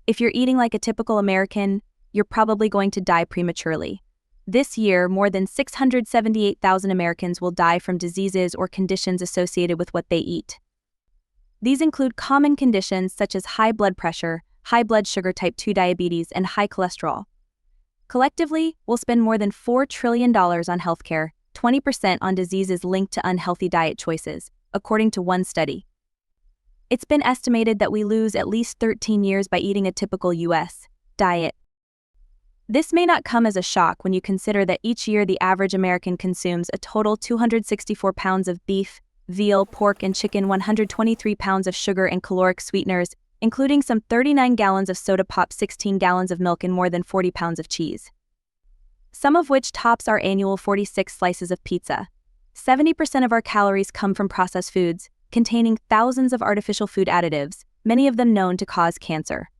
If you're eating like a typical American, you're probably going to die prematurely. This year, more than 678,000 Americans will die from diseases or conditions associated with what they eat. These include common conditions such as high blood pressure, high blood sugar type 2 diabetes, and high cholesterol. Collectively, we'll spend more than $4 trillion on healthcare, 20% on diseases linked to unhealthy diet choices, according to one study. It's been estimated that we lose at least 13 years by eating a typical U.S. diet. This may not come as a shock when you consider that each year the average American consumes a total 264 pounds of beef, veal, pork, and chicken, 123 pounds of sugar and caloric sweeteners, including some 39 gallons of soda pop, 16 gallons of milk, and more than 40 pounds of cheese. Some of which tops our annual 46 slices of pizza. 70% of our calories come from processed foods, containing thousands of artificial food additives, many of them known to cause cancer.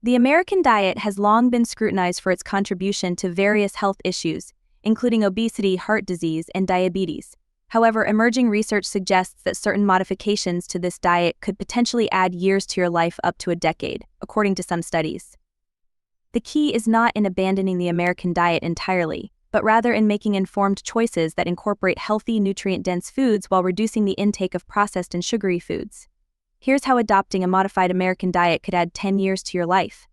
The American diet has long been scrutinized for its contribution to various health issues, including obesity, heart disease, and diabetes. However, emerging research suggests that certain modifications to this diet could potentially add years to your life, up to a decade, according to some studies. The key is not in abandoning the American diet entirely, but rather in making informed choices that incorporate healthy, nutrient-dense foods while reducing the intake of processed and sugary foods. Here's how adopting a modified American diet could add 10 years to your life.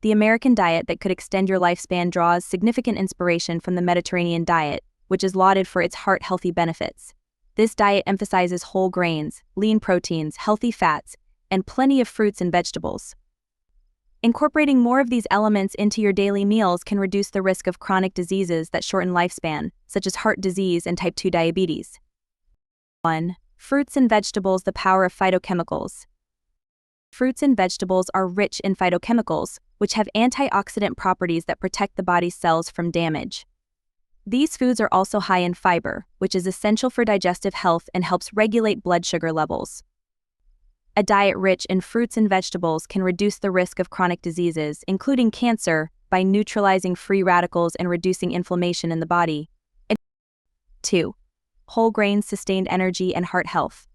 The American diet that could extend your lifespan draws significant inspiration from the Mediterranean diet, which is lauded for its heart-healthy benefits. This diet emphasizes whole grains, lean proteins, healthy fats, and plenty of fruits and vegetables. Incorporating more of these elements into your daily meals can reduce the risk of chronic diseases that shorten lifespan, such as heart disease and type 2 diabetes. 1. Fruits and vegetables. The power of phytochemicals. Fruits and vegetables are rich in phytochemicals, which have antioxidant properties that protect the body's cells from damage. These foods are also high in fiber, which is essential for digestive health and helps regulate blood sugar levels. A diet rich in fruits and vegetables can reduce the risk of chronic diseases, including cancer, by neutralizing free radicals and reducing inflammation in the body. 2. Whole grains. Sustained energy and heart health.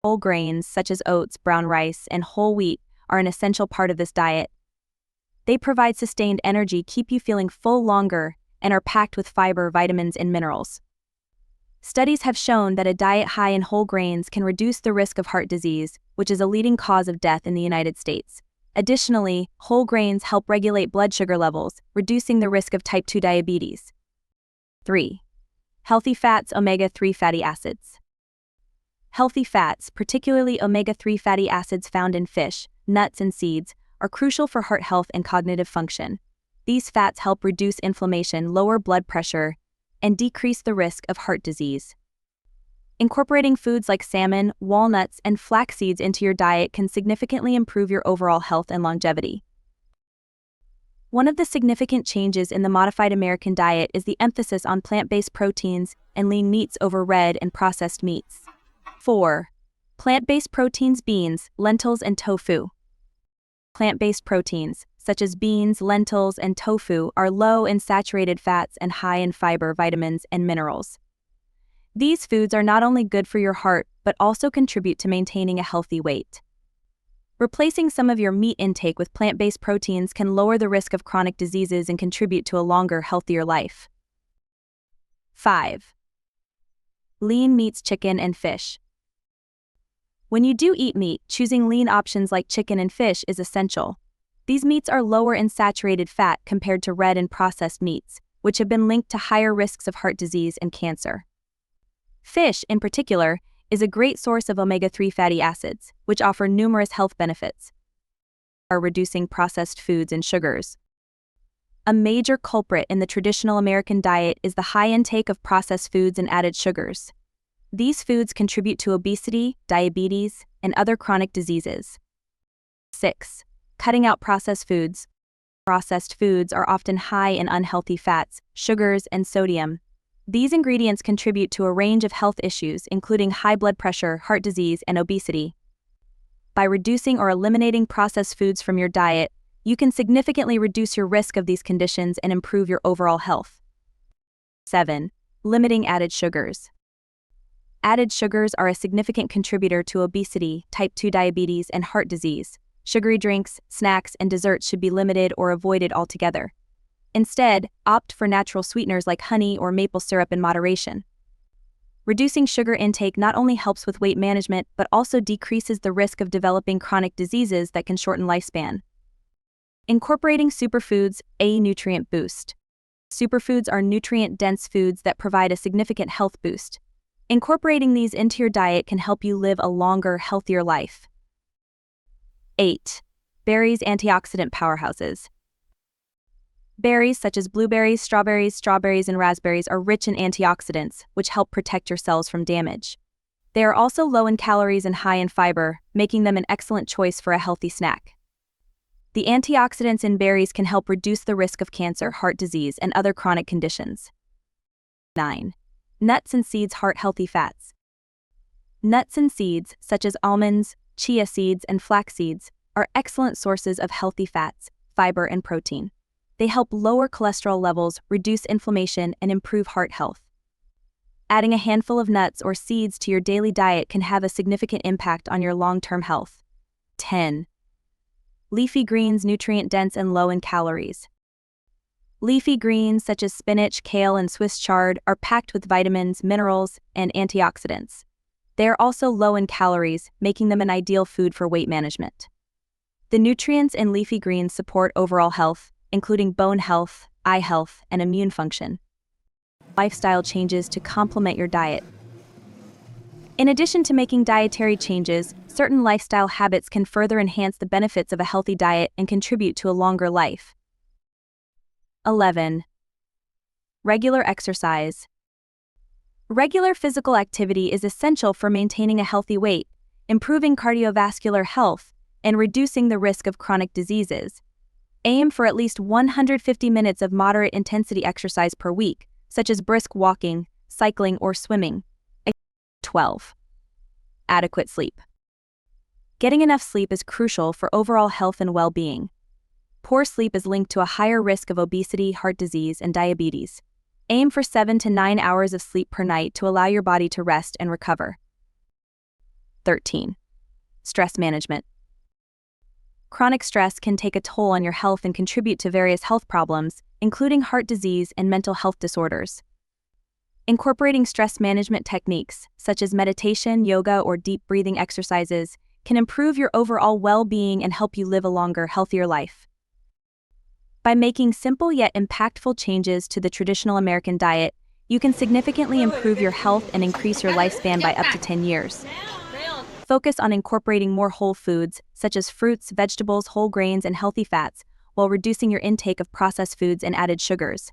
Whole grains, such as oats, brown rice, and whole wheat, are an essential part of this diet. They provide sustained energy, keep you feeling full longer, and are packed with fiber, vitamins, and minerals. Studies have shown that a diet high in whole grains can reduce the risk of heart disease, which is a leading cause of death in the United States. Additionally, whole grains help regulate blood sugar levels, reducing the risk of type 2 diabetes. 3. Healthy fats. Omega-3 fatty acids. Healthy fats, particularly omega-3 fatty acids found in fish, nuts, and seeds, are crucial for heart health and cognitive function. These fats help reduce inflammation, lower blood pressure, and decrease the risk of heart disease. Incorporating foods like salmon, walnuts, and flax seeds into your diet can significantly improve your overall health and longevity. One of the significant changes in the modified American diet is the emphasis on plant-based proteins and lean meats over red and processed meats. 4. Plant-based proteins. Beans, lentils, and tofu. Plant-based proteins, such as beans, lentils, and tofu, are low in saturated fats and high in fiber, vitamins, and minerals. These foods are not only good for your heart, but also contribute to maintaining a healthy weight. Replacing some of your meat intake with plant-based proteins can lower the risk of chronic diseases and contribute to a longer, healthier life. 5. Lean meats. Chicken and fish. When you do eat meat, choosing lean options like chicken and fish is essential. These meats are lower in saturated fat compared to red and processed meats, which have been linked to higher risks of heart disease and cancer. Fish, in particular, is a great source of omega-3 fatty acids, which offer numerous health benefits. Reducing processed foods and sugars. A major culprit in the traditional American diet is the high intake of processed foods and added sugars. These foods contribute to obesity, diabetes, and other chronic diseases. 6. Cutting out processed foods. Processed foods are often high in unhealthy fats, sugars, and sodium. These ingredients contribute to a range of health issues, including high blood pressure, heart disease, and obesity. By reducing or eliminating processed foods from your diet, you can significantly reduce your risk of these conditions and improve your overall health. 7. Limiting added sugars. Added sugars are a significant contributor to obesity, type 2 diabetes, and heart disease. Sugary drinks, snacks, and desserts should be limited or avoided altogether. Instead, opt for natural sweeteners like honey or maple syrup in moderation. Reducing sugar intake not only helps with weight management but also decreases the risk of developing chronic diseases that can shorten lifespan. Incorporating superfoods, a nutrient boost. Superfoods are nutrient-dense foods that provide a significant health boost. Incorporating these into your diet can help you live a longer, healthier life. 8. Berries antioxidant powerhouses. Berries such as blueberries, strawberries, and raspberries are rich in antioxidants, which help protect your cells from damage. They are also low in calories and high in fiber, making them an excellent choice for a healthy snack. The antioxidants in berries can help reduce the risk of cancer, heart disease, and other chronic conditions. 9. Nuts and seeds heart-healthy fats. Nuts and seeds, such as almonds, chia seeds, and flax seeds, are excellent sources of healthy fats, fiber, and protein. They help lower cholesterol levels, reduce inflammation, and improve heart health. Adding a handful of nuts or seeds to your daily diet can have a significant impact on your long-term health. 10. Leafy greens nutrient-dense and low in calories. Leafy greens such as spinach, kale, and Swiss chard are packed with vitamins, minerals, and antioxidants. They are also low in calories, making them an ideal food for weight management. The nutrients in leafy greens support overall health, including bone health, eye health, and immune function. Lifestyle changes to complement your diet. In addition to making dietary changes, certain lifestyle habits can further enhance the benefits of a healthy diet and contribute to a longer life. 11. Regular exercise. Regular physical activity is essential for maintaining a healthy weight, improving cardiovascular health, and reducing the risk of chronic diseases. Aim for at least 150 minutes of moderate intensity exercise per week, such as brisk walking, cycling, or swimming. 12. Adequate sleep. Getting enough sleep is crucial for overall health and well-being. Poor sleep is linked to a higher risk of obesity, heart disease, and diabetes. Aim for 7 to 9 hours of sleep per night to allow your body to rest and recover. 13. Stress management. Chronic stress can take a toll on your health and contribute to various health problems, including heart disease and mental health disorders. Incorporating stress management techniques, such as meditation, yoga, or deep breathing exercises, can improve your overall well-being and help you live a longer, healthier life. By making simple yet impactful changes to the traditional American diet, you can significantly improve your health and increase your lifespan by up to 10 years. Focus on incorporating more whole foods, such as fruits, vegetables, whole grains, and healthy fats, while reducing your intake of processed foods and added sugars.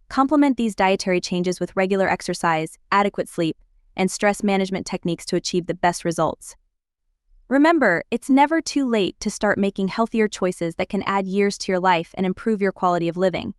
Complement these dietary changes with regular exercise, adequate sleep, and stress management techniques to achieve the best results. Remember, it's never too late to start making healthier choices that can add years to your life and improve your quality of living.